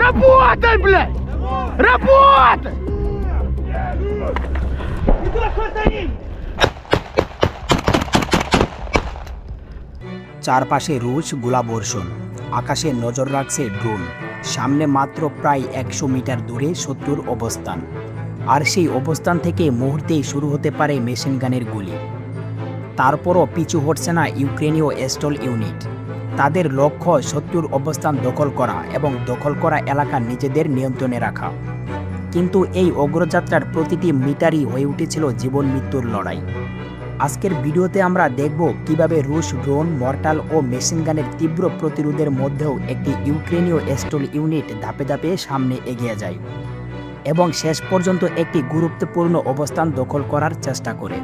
Работай, блядь! Работай! চারপাশে রুশ গোলাবর্ষণ, আকাশে নজর রাখছে ড্রোন। সামনে মাত্র প্রায় 100 মিটার দূরে শত্রুর অবস্থান, আর সেই অবস্থান থেকে মুহূর্তেই শুরু হতে পারে মেশিন গানের গুলি। তারপরও পিছু হটছে না ইউক্রেনীয় স্টল ইউনিট। তাদের লক্ষ্য শত্রুর অবস্থান দখল করা এবং দখল করা এলাকা নিজেদের নিয়ন্ত্রণে রাখা। কিন্তু এই অগ্রযাত্রার প্রতিটি মিটারই হয়ে উঠেছিল জীবন মৃত্যুর লড়াই। আজকের ভিডিওতে আমরা দেখব কিভাবে রুশ ড্রোন, মর্টাল ও মেশিন গানের তীব্র প্রতিরোধের মধ্যেও একটি ইউক্রেনীয় স্টল ইউনিট ধাপে ধাপে সামনে এগিয়ে যায় এবং শেষ পর্যন্ত একটি গুরুত্বপূর্ণ অবস্থান দখল করার চেষ্টা করে।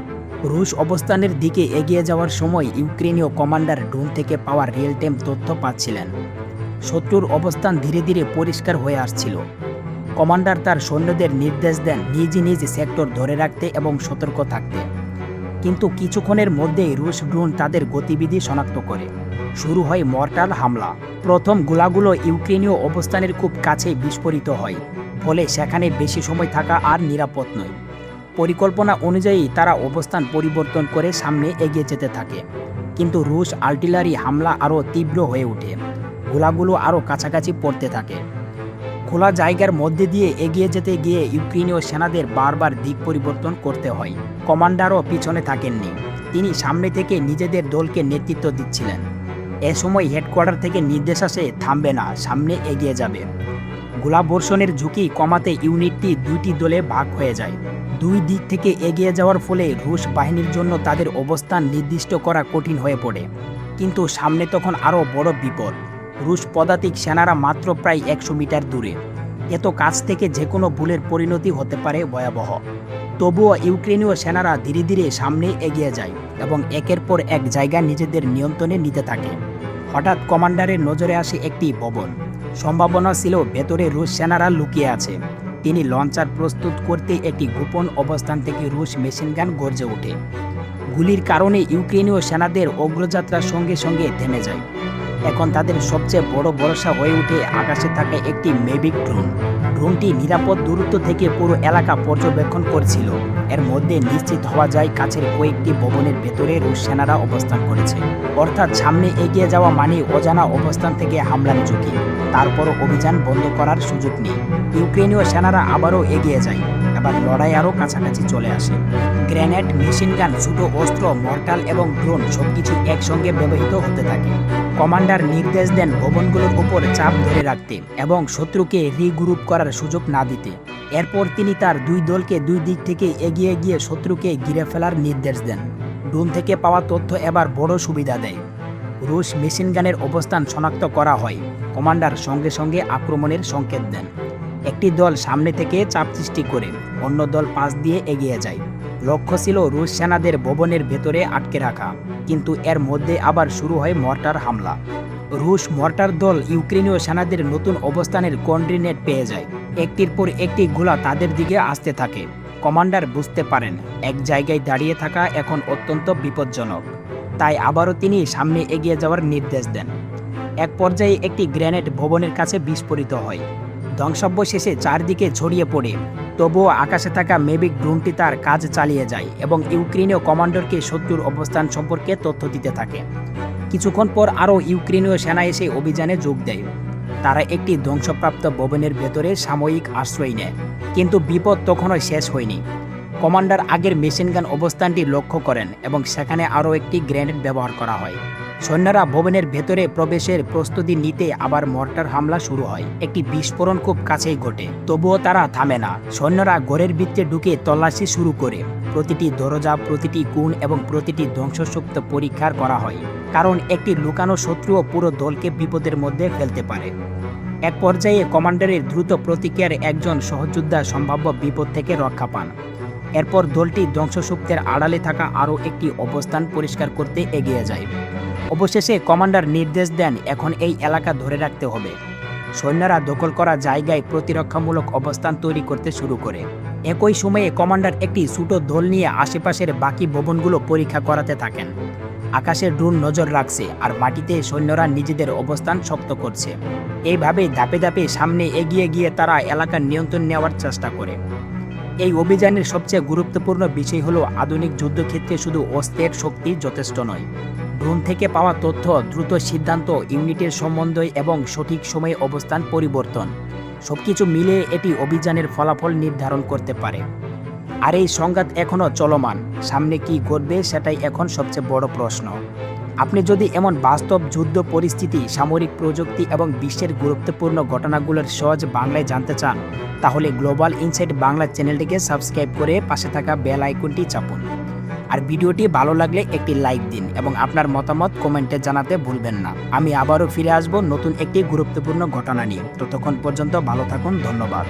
রুশ অবস্থানের দিকে এগিয়ে যাওয়ার সময় ইউক্রেনীয় কমান্ডার ড্রোন থেকে পাওয়া রিয়েল টাইম তথ্য পাচ্ছিলেন। শত্রুর অবস্থান ধীরে ধীরে পরিষ্কার হয়ে আসছিল। কমান্ডার তার সৈন্যদের নির্দেশ দেন নিজ নিজ সেক্টর ধরে রাখতে এবং সতর্ক থাকতে। কিন্তু কিছুক্ষণের মধ্যেই রুশ ড্রোন তাদের গতিবিধি শনাক্ত করে। শুরু হয় মর্টাল হামলা। প্রথম গোলাগুলো ইউক্রেনীয় অবস্থানের খুব কাছেই বিস্ফোরিত হয়, ফলে সেখানে বেশি সময় থাকা আর নিরাপদ নয়। পরিকল্পনা অনুযায়ী তারা অবস্থান পরিবর্তন করে সামনে এগিয়ে যেতে থাকে। কিন্তু রুশ আর্টিলারি হামলা আরও তীব্র হয়ে ওঠে। গোলাগুলো আরও কাছাকাছি পড়তে থাকে। খোলা জায়গার মধ্যে দিয়ে এগিয়ে যেতে গিয়ে ইউক্রেনীয় সেনাদের বারবার দিক পরিবর্তন করতে হয়। কমান্ডারও পিছনে থাকেননি, তিনি সামনে থেকে নিজেদের দলকে নেতৃত্ব দিচ্ছিলেন। এ সময় হেডকোয়ার্টার থেকে নির্দেশ আসে থামবে না, সামনে এগিয়ে যাবে। গোলাবর্ষণের ঝুঁকি কমাতে ইউনিটটি দুইটি দলে ভাগ হয়ে যায়। দুই দিক থেকে এগিয়ে যাওয়ার ফলে রুশ বাহিনীর জন্য তাদের অবস্থান নির্দিষ্ট করা কঠিন হয়ে পড়ে। কিন্তু সামনে তখন আরও বড় বিপদ। রুশ পদাতিক সেনারা মাত্র প্রায় 100 মিটার দূরে। এত কাছ থেকে যে কোনো ভুলের পরিণতি হতে পারে ভয়াবহ। তবুও ইউক্রেনীয় সেনারা ধীরে ধীরে সামনে এগিয়ে যায় এবং একের পর এক জায়গা নিজেদের নিয়ন্ত্রণে নিতে থাকে। হঠাৎ কমান্ডারের নজরে আসে একটি ভবন। সম্ভাবনা ছিল ভেতরে রুশ সেনারা লুকিয়ে আছে। তিনি লঞ্চার প্রস্তুত করতে একটি গোপন অবস্থান থেকে রুশ মেশিনগান গর্জে ওঠে। গুলির কারণে ইউক্রেনীয় সেনাদের অগ্রযাত্রার সঙ্গে সঙ্গে থেমে যায়। এখন তাদের সবচেয়ে বড় ভরসা হয়ে ওঠে আকাশে থাকা একটি মেভিক ড্রোন। ড্রোনটি নিরাপদ দূরত্ব থেকে পুরো এলাকা পর্যবেক্ষণ করছিল। এর মধ্যে নিশ্চিত হওয়া যায় কাছের কয়েকটি ভবনের ভেতরে রুশ সেনারা অবস্থান করেছে। অর্থাৎ সামনে এগিয়ে যাওয়া মানে অজানা অবস্থান থেকে হামলার ঝুঁকি। তারপরও অভিযান বন্ধ করার সুযোগ নেই। ইউক্রেনীয় সেনারা আবারও এগিয়ে যায়। এবার লড়াই আরও কাছাকাছি চলে আসে। গ্রেনেড, মেশিনগান, ছোট অস্ত্র, মর্টাল এবং ড্রোন সবকিছু একসঙ্গে ব্যবহৃত হতে থাকে। কমান্ডার নির্দেশ দেন ভবনগুলোর উপর চাপ ধরে রাখতে এবং শত্রুকে রিগ্রুপ করার সুযোগ না দিতে। এরপর তিনি তার দুই দলকে দুই দিক থেকে এগিয়ে গিয়ে শত্রুকে ঘিরে ফেলার নির্দেশ দেন। ড্রোন থেকে পাওয়া তথ্য এবার বড় সুবিধা দেয়। রুশ মেশিনগানের অবস্থান শনাক্ত করা হয়। কমান্ডার সঙ্গে সঙ্গে আক্রমণের সংকেত দেন। একটি দল সামনে থেকে চাপ সৃষ্টি করে, অন্য দল পাশ দিয়ে এগিয়ে যায়। লক্ষ্য ছিল রুশ সেনাদের ভবনের ভেতরে আটকে রাখা। কিন্তু এর মধ্যে আবার শুরু হয় মর্টার হামলা। রুশ মর্টার দল ইউক্রেনীয় সেনাদের নতুন অবস্থানের কোঅর্ডিনেট পেয়ে যায়। একটির পর একটি গোলা তাদের দিকে আসতে থাকে। কমান্ডার বুঝতে পারেন এক জায়গায় দাঁড়িয়ে থাকা এখন অত্যন্ত বিপজ্জনক। তাই আবারও তিনি সামনে এগিয়ে যাওয়ার নির্দেশ দেন। এক পর্যায়ে একটি গ্রেনেড ভবনের কাছে বিস্ফোরিত হয়। ধ্বংসাবশেষে চারদিকে ছড়িয়ে পড়ে। তবুও আকাশে থাকা মেভিক ড্রোনটি তার কাজ চালিয়ে যায় এবং ইউক্রেনীয় কমান্ডারকে শত্রুর অবস্থান সম্পর্কে তথ্য দিতে থাকে। কিছুক্ষণ পর আরও ইউক্রেনীয় সেনা এসে অভিযানে যোগ দেয়। তারা একটি ধ্বংসপ্রাপ্ত ভবনের ভেতরে সাময়িক আশ্রয় নেয়। কিন্তু বিপদ তখনও শেষ হয়নি। কমান্ডার আগের মেশিনগান অবস্থানটি লক্ষ্য করেন এবং সেখানে আরও একটি গ্রেনেড ব্যবহার করা হয়। সৈন্যরা ভবনের ভেতরে প্রবেশের প্রস্তুতি নিতে আবার মর্টার হামলা শুরু হয়। একটি বিস্ফোরণ খুব কাছেই ঘটে, তবুও তারা থামে না। সৈন্যরা ঘরের ভিতরে ঢুকে তল্লাশি শুরু করে। প্রতিটি দরজা, প্রতিটি কোণ এবং প্রতিটি ধ্বংসযুক্ত পরীক্ষা করা হয়, কারণ একটি লুকানো শত্রুও পুরো দলকে বিপদের মধ্যে ফেলতে পারে। এক পর্যায়ে কমান্ডারের দ্রুত প্রতিক্রিয়ার একজন সহযোদ্ধা সম্ভাব্য বিপদ থেকে রক্ষা পান। এরপর দলটি ধ্বংসযুক্তের আড়ালে থাকা আরও একটি অবস্থান পরিষ্কার করতে এগিয়ে যায়। অবশেষে কমান্ডার নির্দেশ দেন এখন এই এলাকা ধরে রাখতে হবে। সৈন্যরা দখল করা জায়গায় প্রতিরক্ষামূলক অবস্থান তৈরি করতে শুরু করে। একই সময়ে কমান্ডার একটি ছোট দল নিয়ে আশেপাশের বাকি ভবনগুলো পরীক্ষা করাতে থাকেন। আকাশে ড্রোন নজর রাখছে আর মাটিতে সৈন্যরা নিজেদের অবস্থান শক্ত করছে। এইভাবে ধাপে ধাপে সামনে এগিয়ে গিয়ে তারা এলাকার নিয়ন্ত্রণ নেওয়ার চেষ্টা করে। এই অভিযানের সবচেয়ে গুরুত্বপূর্ণ বিষয় হলো আধুনিক যুদ্ধক্ষেত্রে শুধু অস্ত্রের শক্তি যথেষ্ট নয়। ড্রোন থেকে পাওয়া তথ্য, দ্রুত সিদ্ধান্ত, ইউনিটের সমন্বয় এবং সঠিক সময়ে অবস্থান পরিবর্তন সবকিছু মিলে এটি অভিযানের ফলাফল নির্ধারণ করতে পারে। আর এই সংঘাত এখনও চলমান, সামনে কি ঘটবে সেটাই এখন সবচেয়ে বড় প্রশ্ন। আপনি যদি এমন বাস্তব যুদ্ধ পরিস্থিতি, সামরিক প্রযুক্তি এবং বিশ্বের গুরুত্বপূর্ণ ঘটনাগুলোর সহজ বাংলায় জানতে চান, তাহলে গ্লোবাল ইনসাইট বাংলা চ্যানেলটিকে সাবস্ক্রাইব করে পাশে থাকা বেল আইকনটি চাপুন। আর ভিডিওটি ভালো লাগলে একটি লাইক দিন এবং আপনার মতামত কমেন্টে জানাতে ভুলবেন না। আমি আবারও ফিরে আসব নতুন একটি গুরুত্বপূর্ণ ঘটনা নিয়ে। ততক্ষণ পর্যন্ত ভালো থাকুন, ধন্যবাদ।